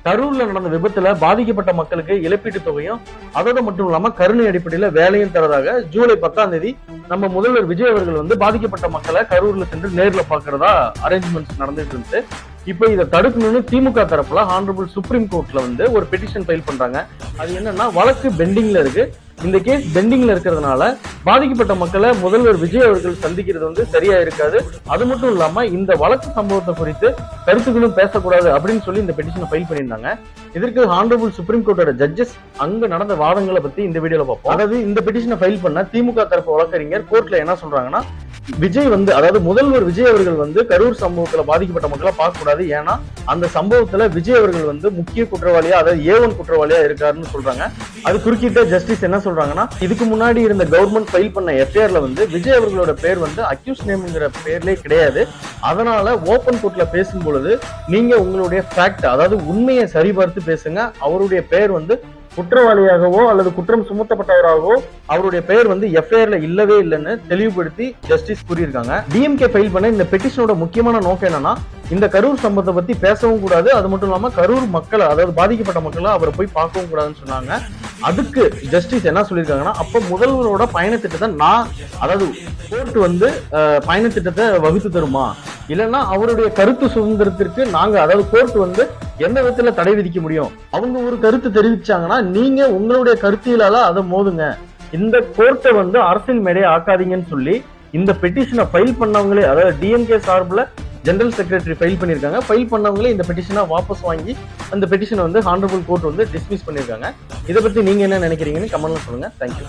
கரூர்ல நடந்த விபத்துல பாதிக்கப்பட்ட மக்களுக்கு இழப்பீட்டு தொகையும் அதோட மட்டும் இல்லாம கருணை அடிப்படையில வேலையும் தரதாக ஜூலை 10ஆம் தேதி நம்ம முதல்வர் விஜய் அவர்கள் வந்து பாதிக்கப்பட்ட மக்களை கரூர்ல சென்று நேர்ல பாக்குறதா அரேஞ்ச்மெண்ட்ஸ் நடந்துட்டு இருந்துச்சு. இப்போ இதை தடுக்கணும்னு திமுக தரப்புல ஹானரபிள் சுப்ரீம் கோர்ட்ல வந்து ஒரு பெட்டிஷன் ஃபைல் பண்றாங்க. அது என்னன்னா, வழக்கு பெண்டிங்ல இருக்கு. இந்த கேஸ் பெண்டிங்ல இருக்கிறதுனால பாதிக்கப்பட்ட மக்களை முதல்வர் விஜய் அவர்கள் சந்திக்கிறது வந்து சரியா இருக்காது. அது மட்டும் இல்லாம இந்த வழக்கு சம்பவத்தை குறித்து கருத்துக்களும் பேசக்கூடாது அப்படின்னு சொல்லி இந்த பெட்டிஷனை ஃபைல் பண்ணியிருந்தாங்க. இதற்கு ஹானரபிள் சுப்ரீம் கோர்ட்டோட ஜட்ஜஸ் அங்க நடந்த வாதங்களை பத்தி இந்த வீடியோல பார்ப்போம். அதாவது இந்த பெட்டிஷனை ஃபைல் பண்ண திமுக தரப்பு வழக்கறிஞர் கோர்ட்ல என்ன சொல்றாங்கன்னா, விஜய் வந்து, அதாவது முதல்வர் விஜய் அவர்கள் வந்து கரூர் சம்பவத்துல பாதிக்கப்பட்ட மக்களை பார்க்க கூடாது. ஏன்னா அந்த சம்பவத்துல விஜய் அவர்கள் வந்து முக்கிய குற்றவாளியா, அதாவது A1 குற்றவாளியா இருக்காருன்னு சொல்றாங்க. அது குறுக்கிட்ட ஜஸ்டிஸ் என்ன சொல்றாங்கன்னா, இதுக்கு முன்னாடி இருந்த கவர்மெண்ட் ஃபைல் பண்ண எஃப்ஐஆர்ல வந்து விஜய் அவர்களோட பேர் வந்து அக்யூஸ் நேம்ங்கிற பேர்லயே கிடையாது. அதனால ஓபன் கோர்ட்ல பேசும் பொழுது நீங்க உங்களுடைய ஃபேக்ட், அதாவது உண்மையை சரிபார்த்து பேசுங்க. அவருடைய பேர் வந்து குற்றவாளியாகவோ அல்லது குற்றம் சுமத்தப்பட்டவராகவோ அவருடைய பெயர் வந்து எஃப்ஐஆர்ல இல்லவே இல்லைன்னு தெளிவுபடுத்தி ஜஸ்டிஸ் கூறியிருக்காங்க. டிஎம்கே ஃபைல் பண்ண இந்த பெட்டிஷனோட முக்கியமான நோக்கம் என்னன்னா, இந்த கரூர் சம்பவத்தை பத்தி பேசவும் கூடாது, அது மட்டும் இல்லாம கரூர் மக்களை, அதாவது பாதிக்கப்பட்ட மக்களை அவரை போய் பார்க்கவும் கூடாதுன்னு சொன்னாங்க. அதுக்கு ஜஸ்டிஸ் என்ன சொல்லியிருக்காங்கன்னா, அப்ப முதல்வரோட பயணத்திட்டத்தை அதாவது கோர்ட் வந்து பயணத்திட்டத்தை வகுத்து தருமா, இல்லைன்னா அவருடைய கருத்து சுதந்திரத்திற்கு நாங்க, அதாவது கோர்ட் வந்து எந்த விதத்துல தடை விதிக்க முடியும்? அவங்க ஒரு கருத்து தெரிவிச்சாங்கன்னா நீங்க உங்களுடைய கருத்தியலால அதை மோதுங்க. இந்த கோர்ட்டை வந்து அரசியல் மேடையை ஆக்காதீங்கன்னு சொல்லி இந்த பெட்டிஷனை ஃபைல் பண்ணவங்களே, அதாவது டிஎம்கே சார்பில் ஜெனரல் செக்ரட்டரி ஃபைல் பண்ணியிருக்காங்க. ஃபைல் பண்ணவங்களே இந்த பெட்டிஷனை வாபஸ் வாங்கி அந்த பெட்டிஷனை வந்து ஹானரபிள் கோர்ட் வந்து டிஸ்மிஸ் பண்ணியிருக்காங்க. இதை பத்தி நீங்க என்ன நினைக்கிறீங்கன்னு கமெண்ட்ல சொல்லுங்க. தேங்க்யூ.